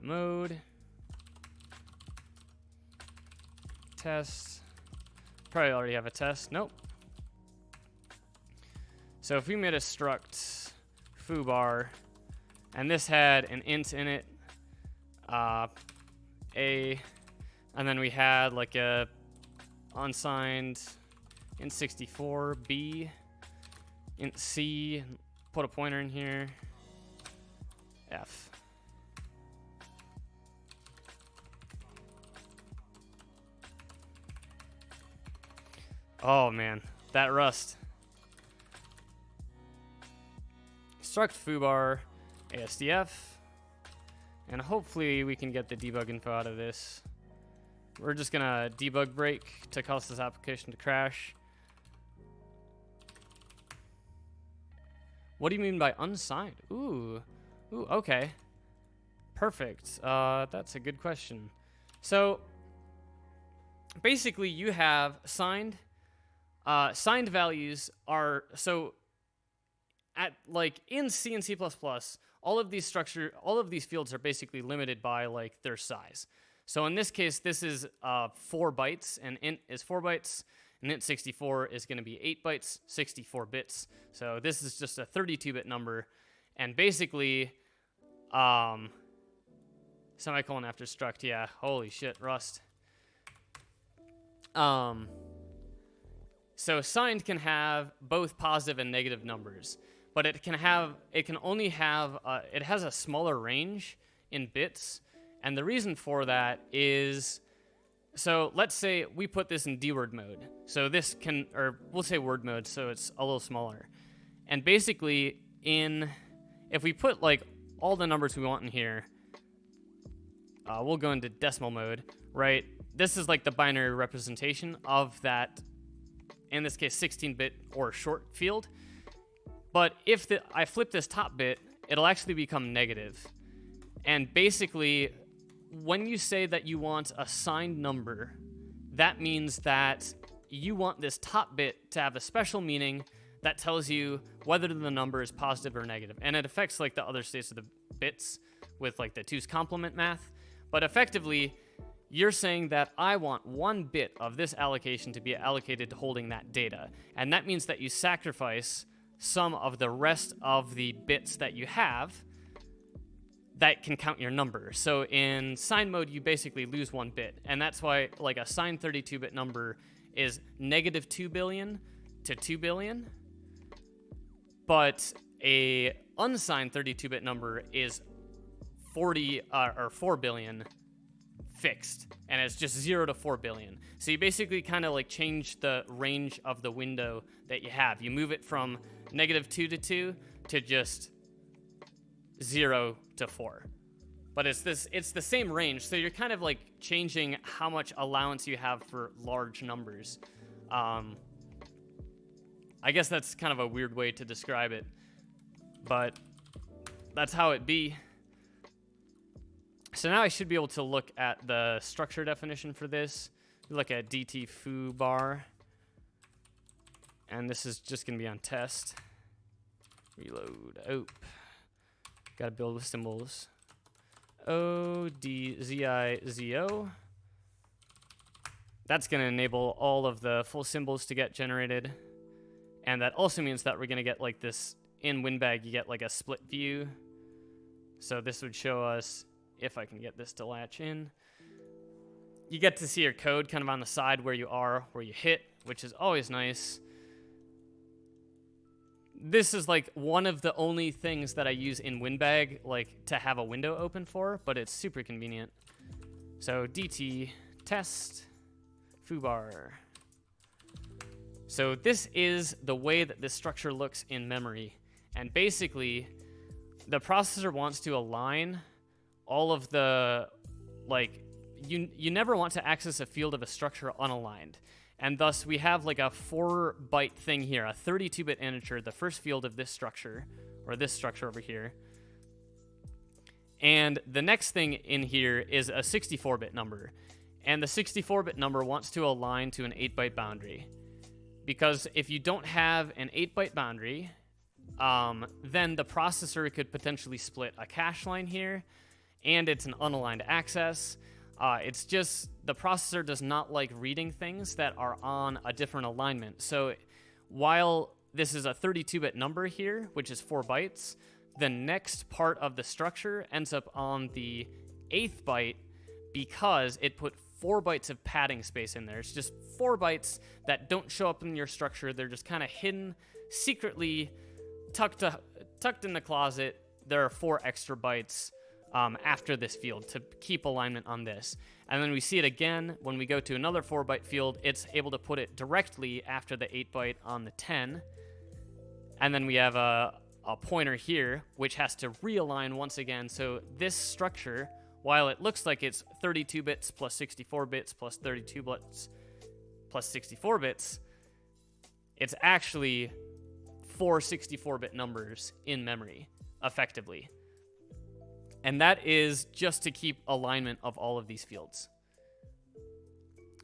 Mode. Test. Probably already have a test. Nope. So if we made a struct foobar, and this had an int in it, a, and then we had like a unsigned int 64 b, int c, put a pointer in here, f. Oh man, that Rust. Struct foobar ASDF, and hopefully we can get the debug info out of this. We're just gonna debug break to cause this application to crash. What do you mean by unsigned? Ooh, okay. Perfect. That's a good question. So basically you have signed. Signed values are, so at like in C and C++, all of these fields are basically limited by like their size. So in this case, this is 4 bytes, and int is 4 bytes, and int 64 is going to be 8 bytes, 64 bits. So this is just a 32-bit number, and basically, semicolon after struct, yeah, holy shit, Rust. So signed can have both positive and negative numbers, but it has a smaller range in bits, and the reason for that is, so let's say we put this in dword mode, so this can, or we'll say word mode, so it's a little smaller, and basically if we put like all the numbers we want in here, we'll go into decimal mode, right? This is like the binary representation of that, in this case 16-bit or short field. But if I flip this top bit, it'll actually become negative. And basically, when you say that you want a signed number, that means that you want this top bit to have a special meaning that tells you whether the number is positive or negative. And it affects like the other states of the bits with like the 2's complement math. But effectively, you're saying that I want 1 bit of this allocation to be allocated to holding that data. And that means that you sacrifice some of the rest of the bits that you have that can count your number. So in signed mode, you basically lose 1 bit. And that's why like a signed 32-bit number is negative 2 billion to 2 billion. But a unsigned 32-bit number is 4 billion fixed, and it's just 0 to 4 billion. So you basically kind of like change the range of the window that you have. You move it from negative 2 to 2 to just 0 to 4. But it's the same range, so you're kind of like changing how much allowance you have for large numbers. I guess that's kind of a weird way to describe it, but that's how it be. So now I should be able to look at the structure definition for this. Look at dt foobar, and this is just going to be on test. Reload. Got to build with symbols. ODZIZO. That's going to enable all of the full symbols to get generated, and that also means that we're going to get like this in WinBag. You get like a split view. So this would show us, if I can get this to latch in, you get to see your code kind of on the side where you hit, which is always nice. This is like one of the only things that I use in WinBag like to have a window open for, but it's super convenient. So dt test foobar. So this is the way that this structure looks in memory, and basically the processor wants to align all of the, like, you never want to access a field of a structure unaligned. And thus we have like a 4-byte thing here, a 32-bit integer, the first field of this structure, or this structure over here. And the next thing in here is a 64-bit number. And the 64-bit number wants to align to an 8-byte boundary. Because if you don't have an 8-byte boundary, then the processor could potentially split a cache line here, and it's an unaligned access. It's just the processor does not like reading things that are on a different alignment. So while this is a 32-bit number here, which is 4 bytes, the next part of the structure ends up on the 8th byte because it put 4 bytes of padding space in there. It's just 4 bytes that don't show up in your structure. They're just kind of hidden, secretly tucked in the closet. There are 4 extra bytes after this field to keep alignment on this. And then we see it again when we go to another 4-byte field. It's able to put it directly after the 8-byte on the 10. And then we have a pointer here, which has to realign once again. So this structure, while it looks like it's 32 bits plus 64 bits plus 32 bits plus 64 bits, it's actually 4 64-bit numbers in memory, effectively. And that is just to keep alignment of all of these fields.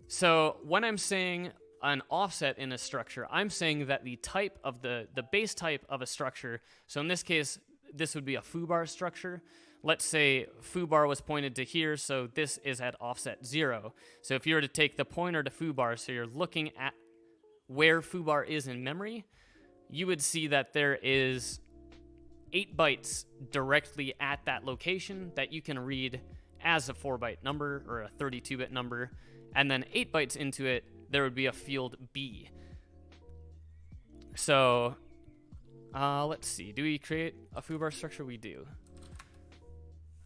So when I'm saying an offset in a structure, I'm saying that the type of the base type of a structure, so in this case, this would be a foobar structure. Let's say foobar was pointed to here, so this is at offset 0. So if you were to take the pointer to foobar, so you're looking at where foobar is in memory, you would see that there is 8 bytes directly at that location that you can read as a 4-byte number or a 32-bit number, and then 8 bytes into it, there would be a field B. So, let's see. Do we create a foobar structure? We do.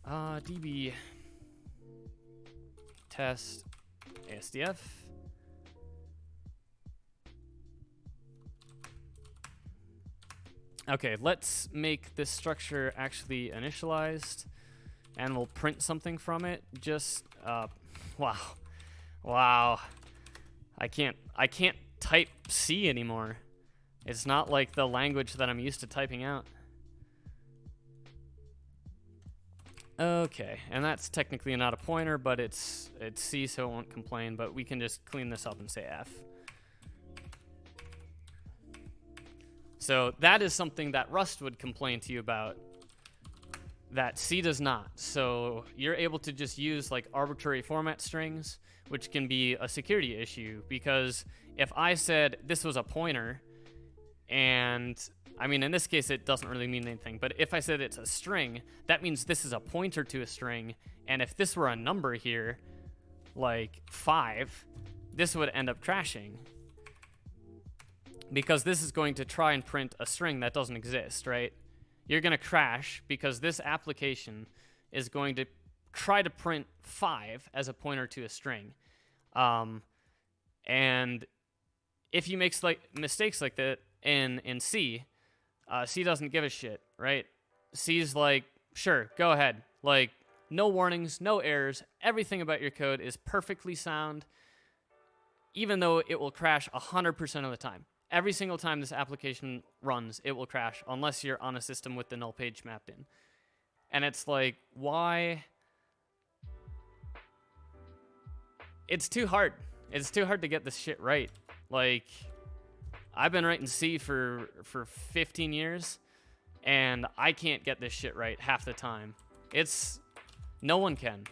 db test ASDF. Okay, let's make this structure actually initialized, and we'll print something from it. Just, wow. I can't type C anymore. It's not like the language that I'm used to typing out. Okay, and that's technically not a pointer, but it's C, so it won't complain, but we can just clean this up and say F. So that is something that Rust would complain to you about, that C does not. So you're able to just use like arbitrary format strings, which can be a security issue, because if I said this was a pointer, and I mean, in this case, it doesn't really mean anything, but if I said it's a string, that means this is a pointer to a string, and if this were a number here, like 5, this would end up crashing, because this is going to try and print a string that doesn't exist, right? You're going to crash because this application is going to try to print 5 as a pointer to a string. And if you make mistakes like that in C, C doesn't give a shit, right? C's like, sure, go ahead. Like, no warnings, no errors. Everything about your code is perfectly sound, even though it will crash 100% of the time. Every single time this application runs, it will crash unless you're on a system with the null page mapped in. And it's like, why? It's too hard. It's too hard to get this shit right. Like, I've been writing C for 15 years, and I can't get this shit right half the time. No one can.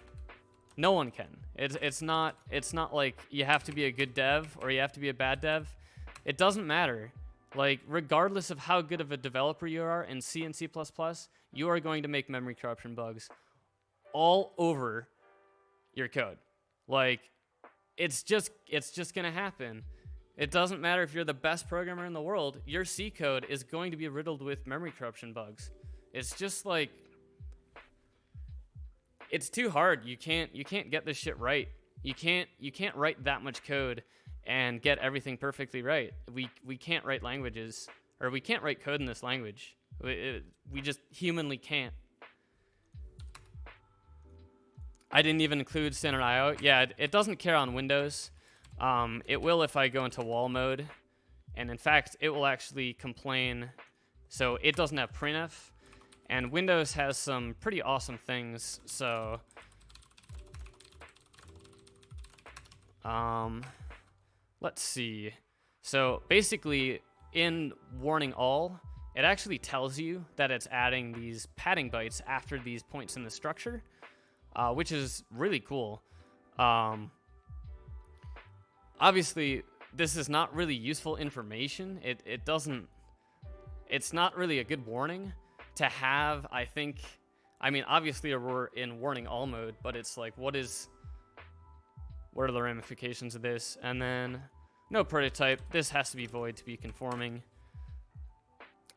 No one can. It's not like you have to be a good dev or you have to be a bad dev. It doesn't matter. Like, regardless of how good of a developer you are in C and C++, you are going to make memory corruption bugs all over your code. Like, it's just going to happen. It doesn't matter if you're the best programmer in the world. Your C code is going to be riddled with memory corruption bugs. It's just like, it's too hard. You can't get this shit right. You can't write that much code and get everything perfectly right. We can't write languages, or we can't write code in this language. We just humanly can't. I didn't even include standard IO. Yeah, it doesn't care on Windows. It will if I go into wall mode, and in fact, it will actually complain. So it doesn't have printf, and Windows has some pretty awesome things. So, let's see. So basically, in warning all, it actually tells you that it's adding these padding bytes after these points in the structure. which is really cool. Obviously, this is not really useful information. It doesn't. It's not really a good warning to have. I think. I mean, obviously, we're in warning all mode, but it's like, what are the ramifications of this? And then no prototype. This has to be void to be conforming.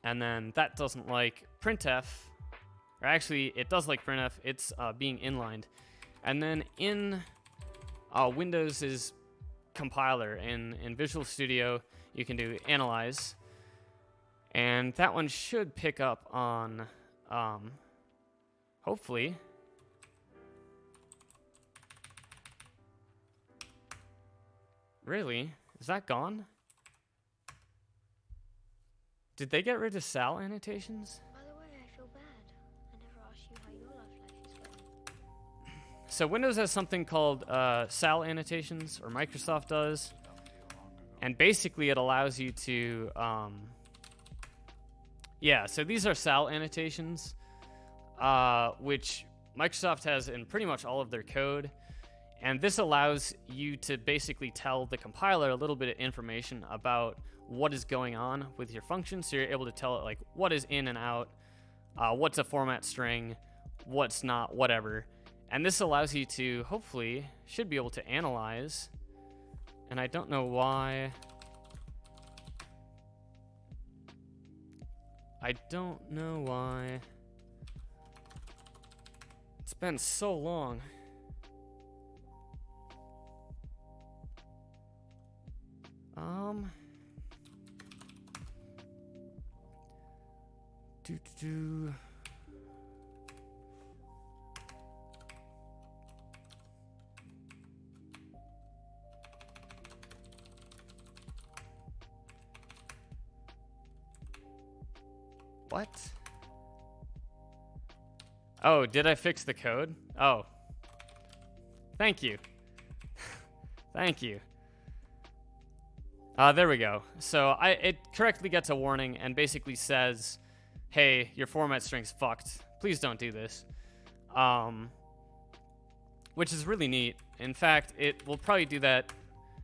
And then that doesn't like printf. Or actually, it does like printf. It's being inlined. And then in Windows' compiler in Visual Studio, you can do analyze. And that one should pick up on, hopefully. Really? Is that gone? Did they get rid of sal annotations? By the way, I feel bad. I never asked you how your love life is going. So Windows has something called sal annotations, or Microsoft does. And basically it allows you to, yeah, so these are sal annotations, which Microsoft has in pretty much all of their code. And this allows you to basically tell the compiler a little bit of information about what is going on with your function. So you're able to tell it like what is in and out, what's a format string, what's not, whatever. And this allows you to, hopefully, should be able to analyze. And I don't know why. It's been so long. What? Oh, did I fix the code? Oh. Thank you. Thank you. There we go. So it correctly gets a warning and basically says, hey, your format string's fucked. Please don't do this. Which is really neat. In fact, it will probably do that.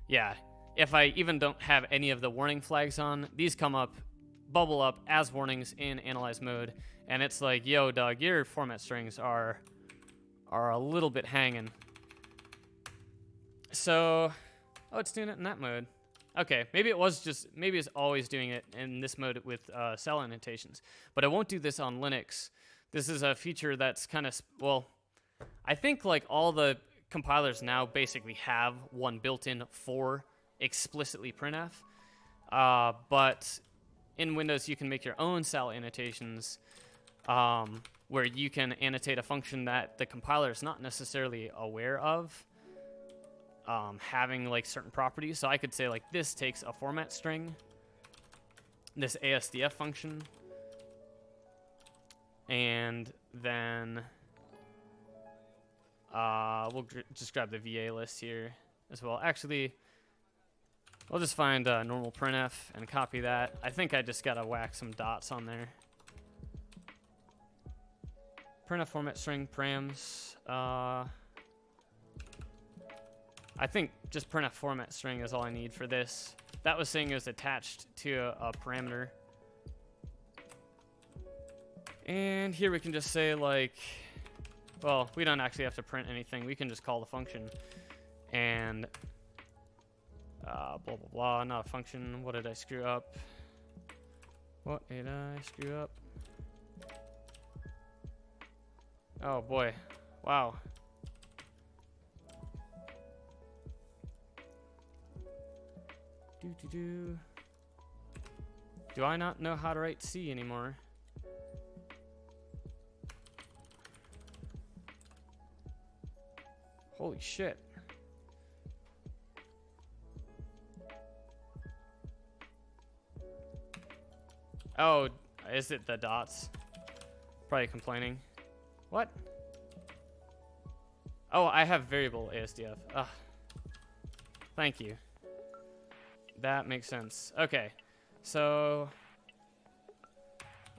Yeah. If I even don't have any of the warning flags on, these come up, bubble up as warnings in analyze mode. And it's like, yo, dog, your format strings are a little bit hanging. So, oh, it's doing it in that mode. Okay, maybe it's always doing it in this mode with cell annotations. But I won't do this on Linux. This is a feature that's kind of, well, I think like all the compilers now basically have one built in for explicitly printf. But in Windows, you can make your own cell annotations where you can annotate a function that the compiler is not necessarily aware of. Having like certain properties. So I could say like this takes a format string, this ASDF function, and then we'll just grab the VA list here as well. Actually, we'll just find normal printf and copy that. I think I just gotta whack some dots on there. Printf format string params. I think just printf format string is all I need for this. That was saying it was attached to a parameter. And here we can just say like, well, we don't actually have to print anything. We can just call the function. And blah, blah, blah, not a function. What did I screw up? What did I screw up? Oh boy, wow. Do I not know how to write C anymore? Holy shit. Oh, is it the dots? Probably complaining. What? Oh, I have variable ASDF. Ugh. Thank you. That makes sense. Okay, so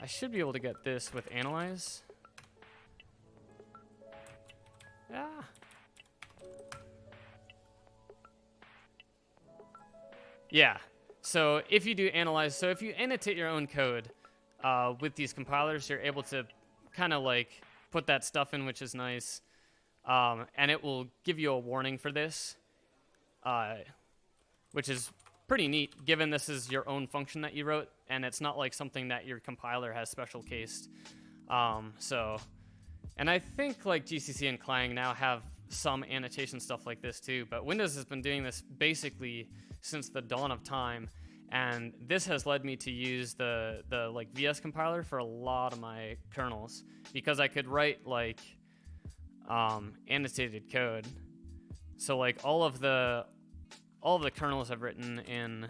I should be able to get this with analyze. Ah. Yeah. So if you do analyze, so if you annotate your own code with these compilers, you're able to kind of like put that stuff in, which is nice. And it will give you a warning for this, which is pretty neat, given this is your own function that you wrote, and it's not like something that your compiler has special cased. And I think like GCC and Clang now have some annotation stuff like this too, but Windows has been doing this basically since the dawn of time, and this has led me to use the like VS compiler for a lot of my kernels, because I could write like annotated code. So like all of the kernels I've written in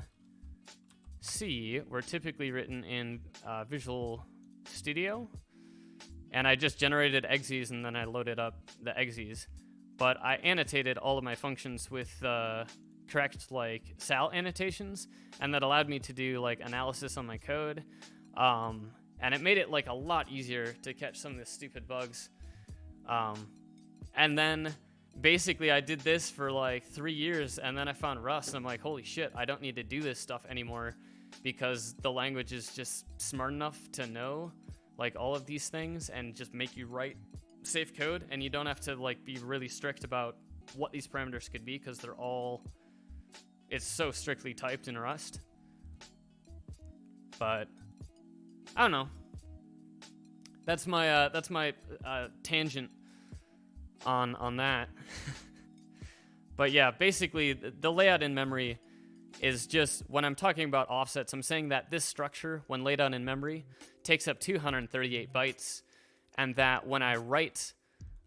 C were typically written in Visual Studio, and I just generated exes and then I loaded up the exes. But I annotated all of my functions with correct like sal annotations, and that allowed me to do like analysis on my code, and it made it like a lot easier to catch some of the stupid bugs. And then basically I did this for like 3 years, and then I found Rust, and I'm like, holy shit, I don't need to do this stuff anymore, because the language is just smart enough to know like all of these things and just make you write safe code, and you don't have to like be really strict about what these parameters could be, because it's so strictly typed in Rust. But I don't know. That's my tangent on that. But yeah, basically the layout in memory is just, when I'm talking about offsets, I'm saying that this structure, when laid out in memory, takes up 238 bytes, and that when I write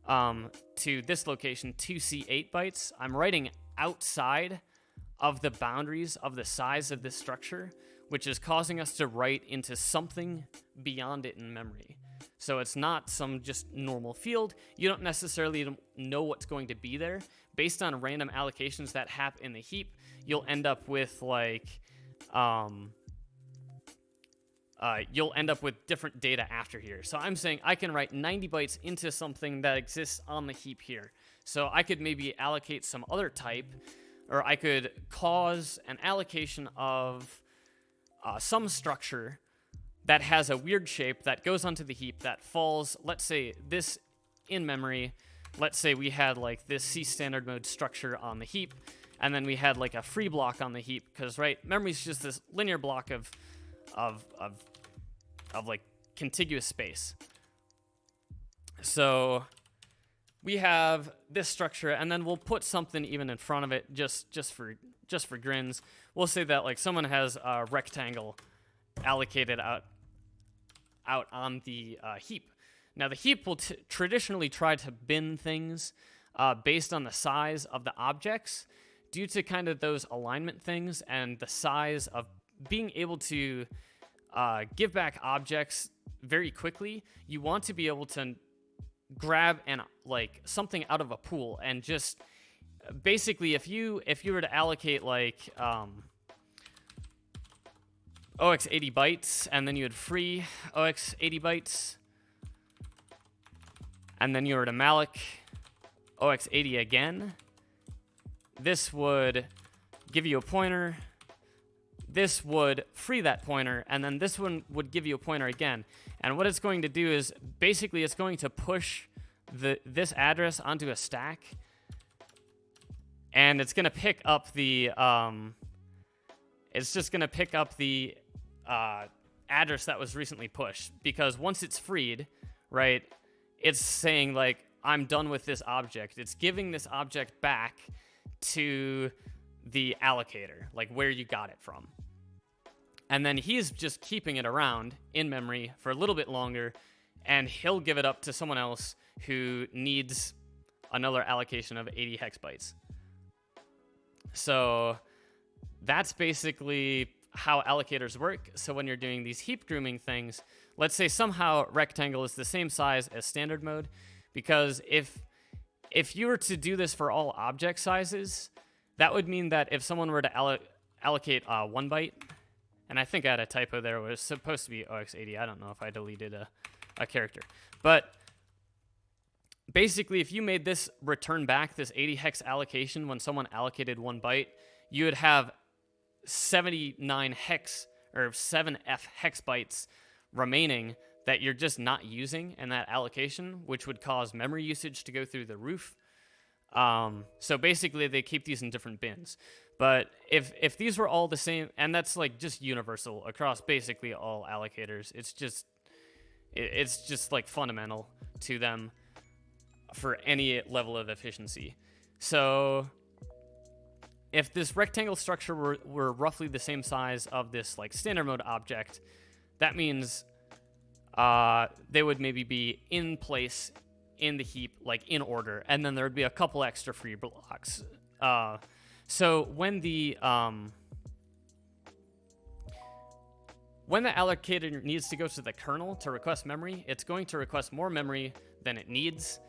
to this location 2C8 bytes, I'm writing outside of the boundaries of the size of this structure, which is causing us to write into something beyond it in memory. So it's not some just normal field. You don't necessarily know what's going to be there. Based on random allocations that happen in the heap, you'll end up with like you'll end up with different data after here. So I'm saying I can write 90 bytes into something that exists on the heap here. So I could maybe allocate some other type, or I could cause an allocation of some structure that has a weird shape that goes onto the heap that falls, let's say this in memory. Let's say we had like this C standard mode structure on the heap, and then we had like a free block on the heap, because right, memory is just this linear block of like contiguous space. So we have this structure, and then we'll put something even in front of it just for grins. We'll say that like someone has a rectangle allocated out on the heap. Now the heap will traditionally try to bin things based on the size of the objects, due to kind of those alignment things and the size of being able to give back objects very quickly. You want to be able to grab like something out of a pool, and just basically if you were to allocate like OX 80 bytes, and then you would free OX 80 bytes, and then you were to malloc OX 80 again, this would give you a pointer. This would free that pointer, and then this one would give you a pointer again. And what it's going to do is basically it's going to push this address onto a stack, and it's going to pick up the address that was recently pushed, because once it's freed, right, it's saying like, I'm done with this object. It's giving this object back to the allocator, like where you got it from. And then he's just keeping it around in memory for a little bit longer, and he'll give it up to someone else who needs another allocation of 80 hex bytes. So that's basically how allocators work. So when you're doing these heap grooming things, let's say somehow rectangle is the same size as standard mode, because if you were to do this for all object sizes, that would mean that if someone were to allocate 1 byte, and I think I had a typo there, it was supposed to be OX80. I don't know if I deleted a character. But basically, if you made this return back this 80 hex allocation when someone allocated 1 byte, you would have 79 hex or 7f hex bytes remaining that you're just not using in that allocation, which would cause memory usage to go through the roof. So basically, they keep these in different bins. But if these were all the same, and that's like just universal across basically all allocators, it's just like fundamental to them for any level of efficiency. So if this rectangle structure were roughly the same size of this like standard mode object, that means they would maybe be in place in the heap, like in order, and then there would be a couple extra free blocks. So when the allocator needs to go to the kernel to request memory, it's going to request more memory than it needs,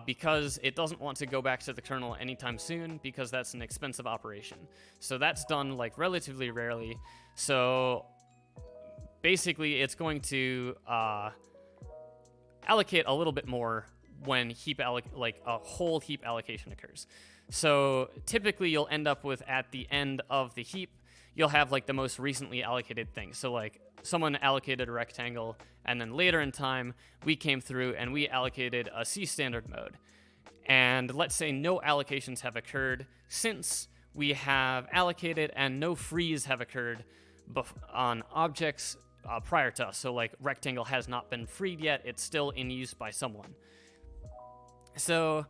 because it doesn't want to go back to the kernel anytime soon, because that's an expensive operation. So that's done like relatively rarely. So basically, it's going to allocate a little bit more when like a whole heap allocation occurs. So typically, you'll end up with, at the end of the heap, you'll have like the most recently allocated thing. So like someone allocated a rectangle, and then later in time, we came through and we allocated a C standard mode. And let's say no allocations have occurred since we have allocated, and no frees have occurred on objects prior to us. So like rectangle has not been freed yet, it's still in use by someone. So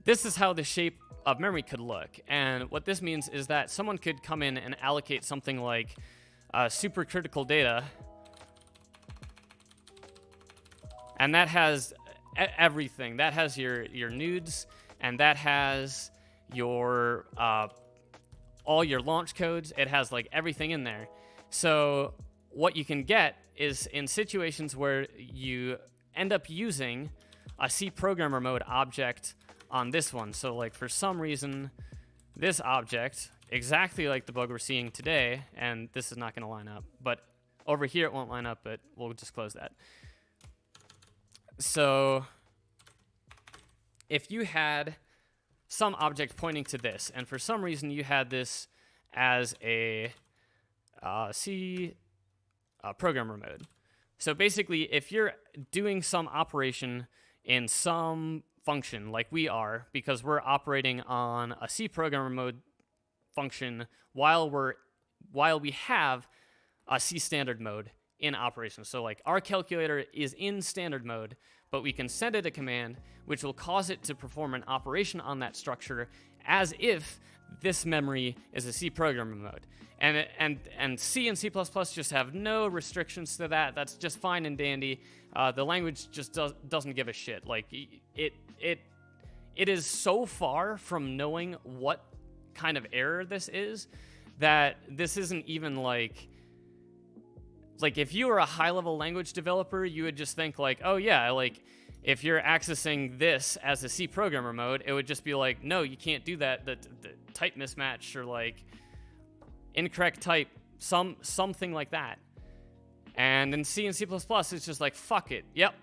this is how the shape of memory could look. And what this means is that someone could come in and allocate something like supercritical data, and that has everything. That has your nudes, and that has your all your launch codes. It has like everything in there. So what you can get is, in situations where you end up using a C programmer mode object on this one. So like for some reason, this object, exactly like the bug we're seeing today, and this is not going to line up, but over here it won't line up, but we'll just close that. So if you had some object pointing to this, and for some reason you had this as a C programmer mode. So basically, if you're doing some operation in some function like we are, because we're operating on a C programmer mode function while we have a C standard mode in operation. So like our calculator is in standard mode, but we can send it a command which will cause it to perform an operation on that structure as if this memory is a C programmer mode. And C and C++ just have no restrictions to that. That's just fine and dandy. The language just doesn't give a shit. Like it is so far from knowing what kind of error this is that this isn't even like if you were a high-level language developer, you would just think like, oh yeah, like if you're accessing this as a C programmer mode, it would just be like, no, you can't do that. The type mismatch, or like incorrect type, something like that. And in C and C++, it's just like, fuck it. Yep,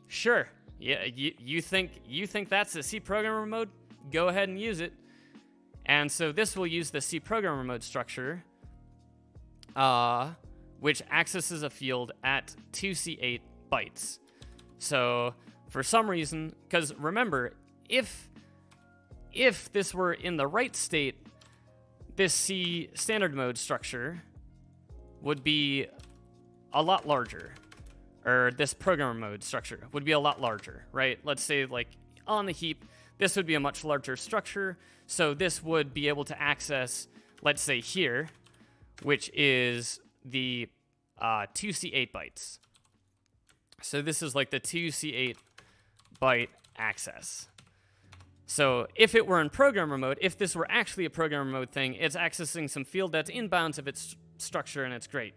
sure. Yeah, you think that's a C programmer mode? Go ahead and use it. And so this will use the C programmer mode structure, which accesses a field at 2C8 bytes. So for some reason, because remember, if this were in the right state, this C standard mode structure would be a lot larger, or this programmer mode structure would be a lot larger, right? Let's say like on the heap, this would be a much larger structure. So this would be able to access, let's say here, which is the 2C8 bytes. So this is like the 2C8 byte access. So if it were in programmer mode, if this were actually a programmer mode thing, it's accessing some field that's in bounds of its structure, and it's great.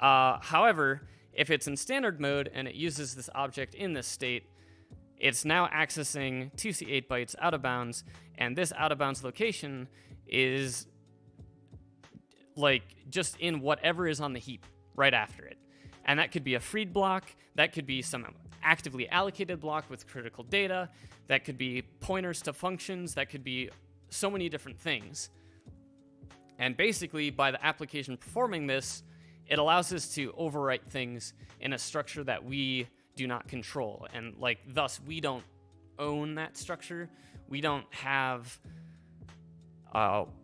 However, if it's in standard mode and it uses this object in this state, it's now accessing 2C8 bytes out of bounds, and this out of bounds location is like just in whatever is on the heap right after it. And that could be a freed block, that could be some actively allocated block with critical data. That could be pointers to functions. That could be so many different things. And basically, by the application performing this, it allows us to overwrite things in a structure that we do not control. And like, thus, we don't own that structure. We don't have,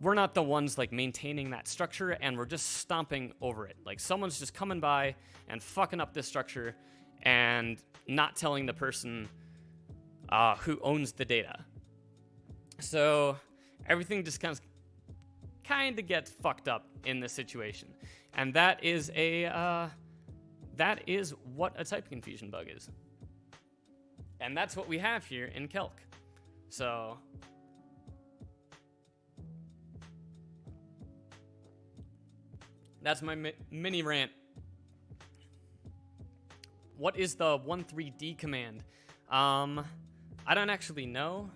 we're not the ones like maintaining that structure, and we're just stomping over it. Like, someone's just coming by and fucking up this structure and not telling the person who owns the data. So everything just kind of gets fucked up in this situation. And that is what a type confusion bug is. And that's what we have here in calc. So that's my mini rant. What is the 13D command? I don't actually know.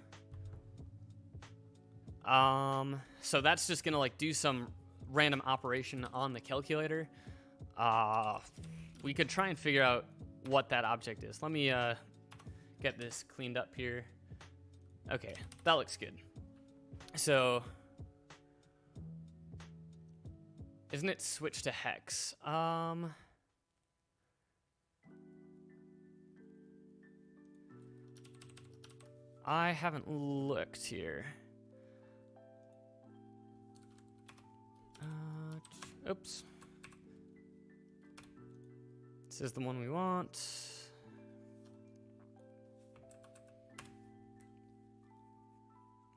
So that's just gonna like do some random operation on the calculator. We could try and figure out what that object is. Let me get this cleaned up here. Okay, that looks good. So, isn't it switched to hex? I haven't looked here. Oops. This is the one we want.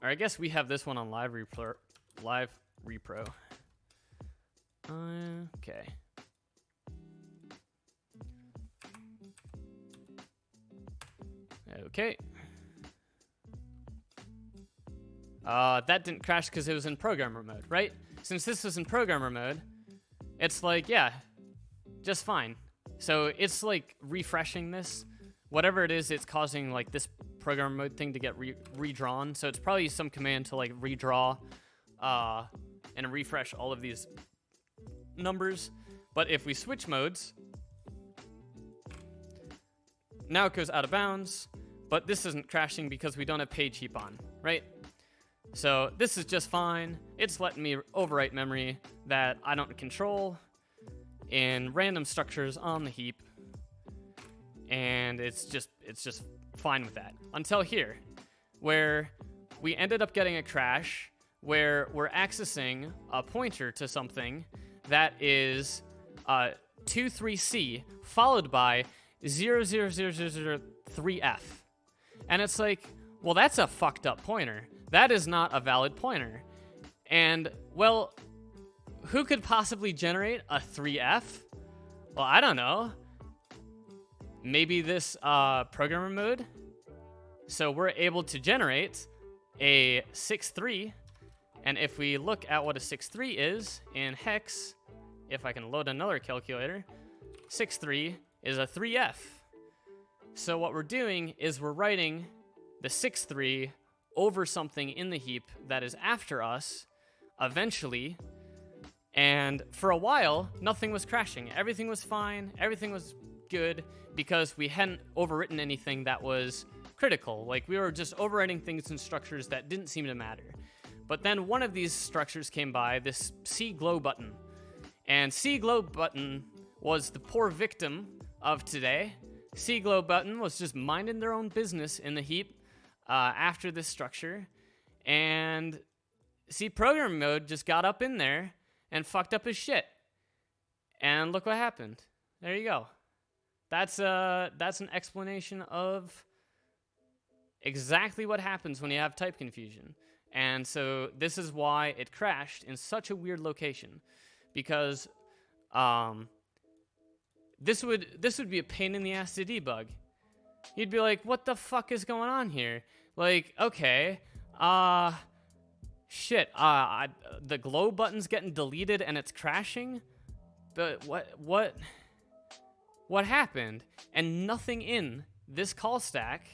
Or I guess we have this one on live repro. Okay. Okay. That didn't crash because it was in programmer mode, right? Since this was in programmer mode, it's like, yeah, just fine. So it's like refreshing this. Whatever it is, it's causing like this programmer mode thing to get redrawn. So it's probably some command to like redraw and refresh all of these numbers. But if we switch modes, now it goes out of bounds, but this isn't crashing because we don't have page heap on, right? So this is just fine. It's letting me overwrite memory that I don't control in random structures on the heap. And it's just fine with that. Until here, where we ended up getting a crash where we're accessing a pointer to something that is 23C followed by 00003F. And it's like, well, that's a fucked up pointer. That is not a valid pointer. And, well, who could possibly generate a 3F? Well, I don't know. Maybe this programmer mode. So we're able to generate a 6.3. And if we look at what a 6.3 is in hex, if I can load another calculator, 6.3 is a 3F. So what we're doing is we're writing the 6.3 over something in the heap that is after us eventually. And for a while, nothing was crashing. Everything was fine. Everything was good because we hadn't overwritten anything that was critical. Like, we were just overwriting things in structures that didn't seem to matter. But then one of these structures came by, this C glow button. And C glow button was the poor victim of today. C glow button was just minding their own business in the heap after this structure. And C program mode just got up in there and fucked up his shit. And look what happened. There you go. That's an explanation of exactly what happens when you have type confusion. And so this is why it crashed in such a weird location, because this would be a pain in the ass to debug. You'd be like, what the fuck is going on here? Like, okay, shit, the glow button's getting deleted and it's crashing, but what happened? And nothing in this call stack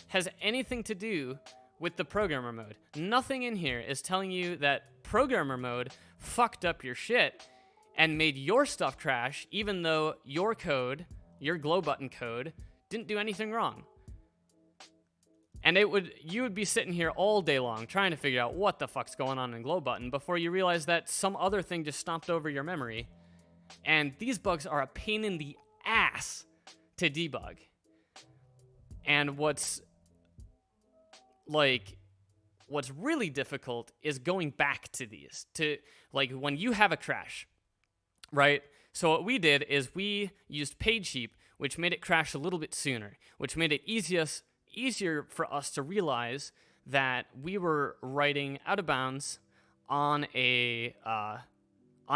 has anything to do with the programmer mode. Nothing in here is telling you that programmer mode fucked up your shit and made your stuff crash, even though your code, your glow button code, didn't do anything wrong. And you would be sitting here all day long trying to figure out what the fuck's going on in glow button before you realize that some other thing just stomped over your memory. And these bugs are a pain in the ass to debug. And what's really difficult is going back to these, to like when you have a crash, right? So what we did is we used PageSheet, which made it crash a little bit sooner, which made it easier for us to realize that we were writing out of bounds on a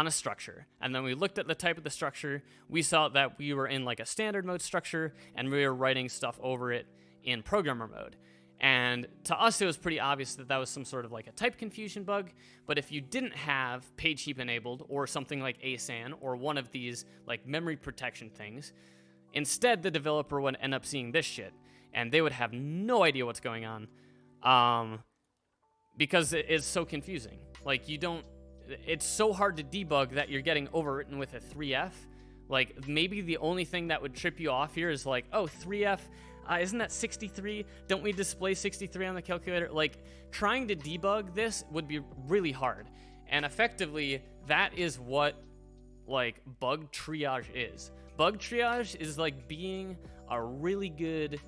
structure. And then we looked at the type of the structure. We saw that we were in like a standard mode structure, and we were writing stuff over it in programmer mode. And to us, it was pretty obvious that that was some sort of like a type confusion bug. But if you didn't have PageSheet enabled or something like ASAN or one of these like memory protection things, instead the developer would end up seeing this shit, and they would have no idea what's going on, because it is so confusing. Like it's so hard to debug that you're getting overwritten with a 3F. Like maybe the only thing that would trip you off here is like, oh, 3F. Isn't that 63? Don't we display 63 on the calculator? Like, trying to debug this would be really hard. And effectively, that is what, like, bug triage is. Bug triage is like being a really good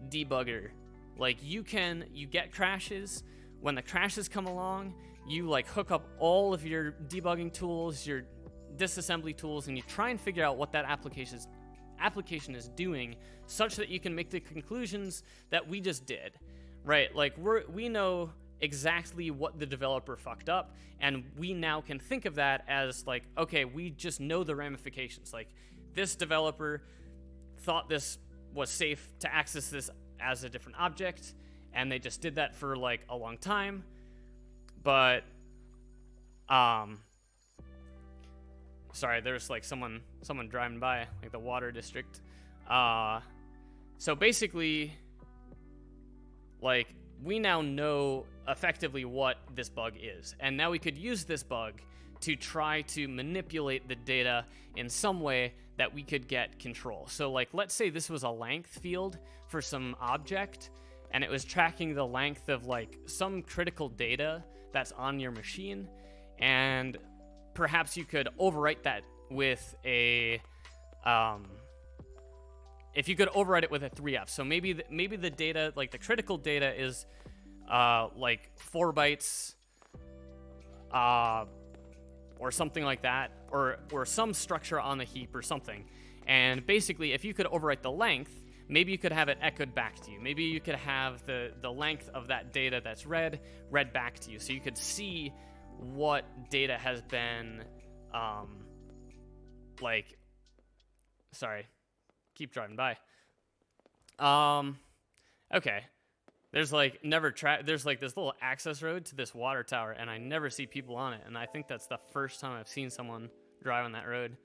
debugger. Like, you get crashes. When the crashes come along, you, like, hook up all of your debugging tools, your disassembly tools, and you try and figure out what that application is doing, such that you can make the conclusions that we just did, right? Like we know exactly what the developer fucked up, and we now can think of that as like, okay, we just know the ramifications. Like, this developer thought this was safe to access this as a different object, and they just did that for like a long time. But sorry, there's like someone driving by, like the water district. So basically, like, we now know effectively what this bug is, and now we could use this bug to try to manipulate the data in some way that we could get control. So like, let's say this was a length field for some object, and it was tracking the length of like some critical data that's on your machine, and perhaps you could overwrite that with a, if you could overwrite it with a 3F. So maybe the data, like the critical data is like 4 bytes, or something like that, or some structure on the heap or something. And basically, if you could overwrite the length, maybe you could have it echoed back to you. Maybe you could have the length of that data that's read back to you, so you could see what data has been, like, sorry, keep driving by. Okay, there's like there's like this little access road to this water tower, and I never see people on it, and I think that's the first time I've seen someone drive on that road.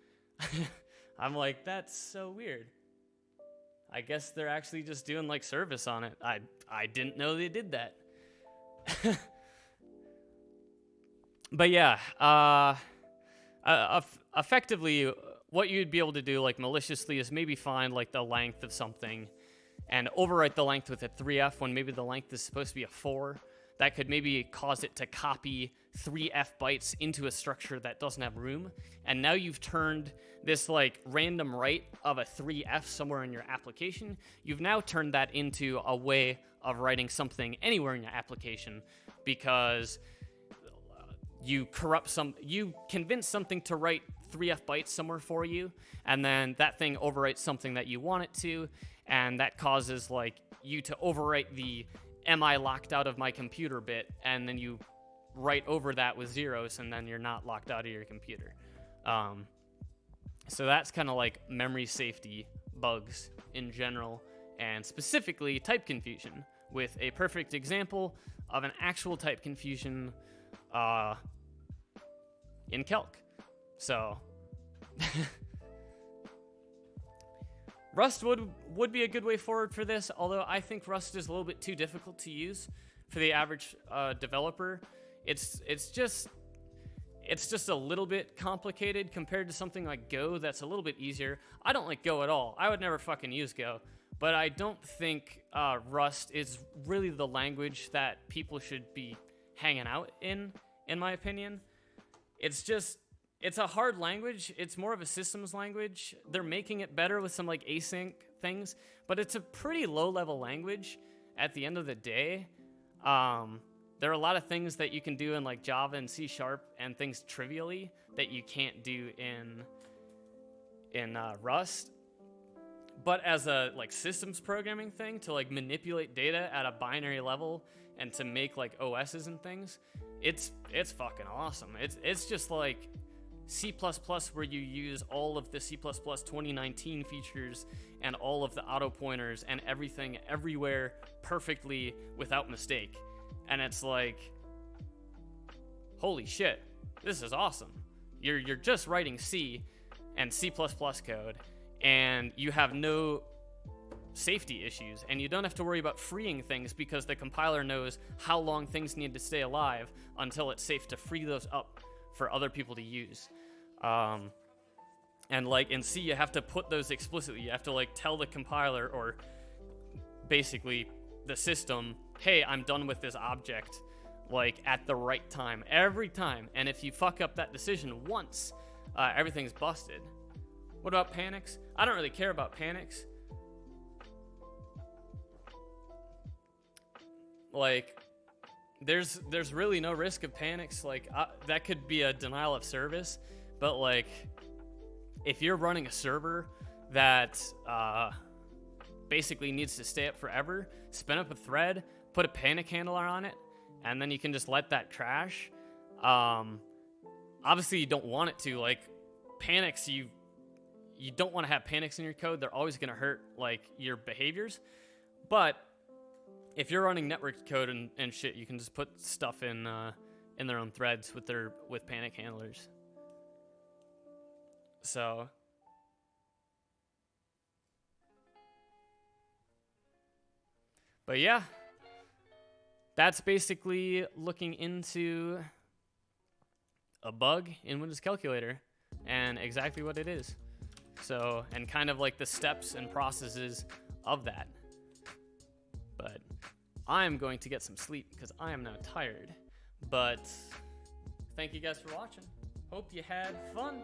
I'm like, that's so weird. I guess they're actually just doing like service on it. I didn't know they did that. But yeah, effectively, what you'd be able to do, like maliciously, is maybe find like the length of something and overwrite the length with a 3F when maybe the length is supposed to be a 4. That could maybe cause it to copy 3F bytes into a structure that doesn't have room. And now you've turned this like random write of a 3F somewhere in your application. You've now turned that into a way of writing something anywhere in your application, because you convince something to write 3F bytes somewhere for you, and then that thing overwrites something that you want it to, and that causes like you to overwrite the "am I locked out of my computer" bit, and then you write over that with zeros, and then you're not locked out of your computer. So that's kind of like memory safety bugs in general, and specifically type confusion, with a perfect example of an actual type confusion in calc. So Rust would be a good way forward for this, although I think Rust is a little bit too difficult to use for the average developer. It's just a little bit complicated compared to something like Go that's a little bit easier. I don't like Go at all. I would never fucking use Go. but I don't think Rust is really the language that people should be hanging out in my opinion. It's a hard language. It's more of a systems language. They're making it better with some like async things, but it's a pretty low level language at the end of the day. There are a lot of things that you can do in like Java and C# and things trivially that you can't do in Rust. But as a like systems programming thing to like manipulate data at a binary level and to make like OSs and things, it's fucking awesome. It's just like C++ where you use all of the C++ 2019 features and all of the auto pointers and everything everywhere perfectly without mistake. And it's like, holy shit, this is awesome. You're just writing C and C++ code, and you have no safety issues, and you don't have to worry about freeing things because the compiler knows how long things need to stay alive until it's safe to free those up for other people to use. And like in C, you have to put those explicitly. You have to like tell the compiler or basically the system, hey, I'm done with this object, like at the right time, every time. And if you fuck up that decision once, everything's busted. What about panics? I don't really care about panics. Like, there's really no risk of panics. Like, that could be a denial of service, but like, if you're running a server that basically needs to stay up forever, spin up a thread, put a panic handler on it, and then you can just let that crash. Obviously, you don't want it to. Like, panics, you don't want to have panics in your code. They're always going to hurt like your behaviors. But if you're running network code and shit, you can just put stuff in their own threads with panic handlers. So but yeah, that's basically looking into a bug in Windows Calculator and exactly what it is. So, and kind of like the steps and processes of that. But I'm going to get some sleep because I am now tired. But thank you guys for watching. Hope you had fun.